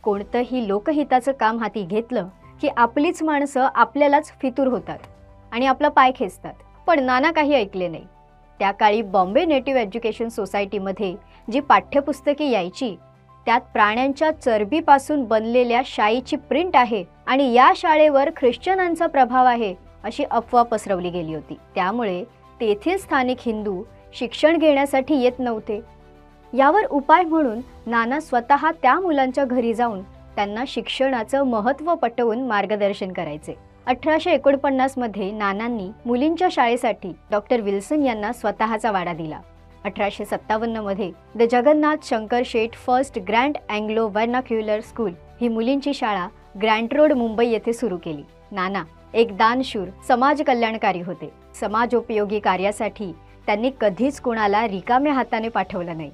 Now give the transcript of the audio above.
कोणतंही लोकहिताचं काम हाती घेतलं की आपलीच माणसं आपल्यालाच फितूर होतात आणि आपला पाय खेचतात. पण नाना काही ऐकले नाही. त्या काळी बॉम्बे नेटिव्ह एज्युकेशन सोसायटीमध्ये जी पाठ्यपुस्तके यायची त्यात प्राण्यांच्या चरबीपासून बनलेल्या शाईची प्रिंट आहे आणि या शाळेवर ख्रिश्चनांचा प्रभाव आहे अशी अफवा पसरवली गेली होती. त्यामुळे तेथील स्थानिक हिंदू शिक्षण घेण्यासाठी येत नव्हते. यावर उपाय म्हणून नाना स्वतः त्या मुलांच्या घरी जाऊन त्यांना शिक्षणाचं महत्त्व पटवून मार्गदर्शन करायचे. 1849 मध्ये नानांनी मुलींच्या शाळेसाठी डॉक्टर विल्सन यांना स्वतःचा वाडा दिला. 1857 मध्ये the Jagannath Shankar Sheth first grand Anglo vernacular school ही मुलींची शाळा ग्रँट रोड मुंबई येथे सुरू केली. नाना एक दानशूर समाज कल्याणकारी होते. समाजोपयोगी कार्यासाठी त्यांनी कधीच कोणाला रिकाम्या हाताने पाठवलं नाही.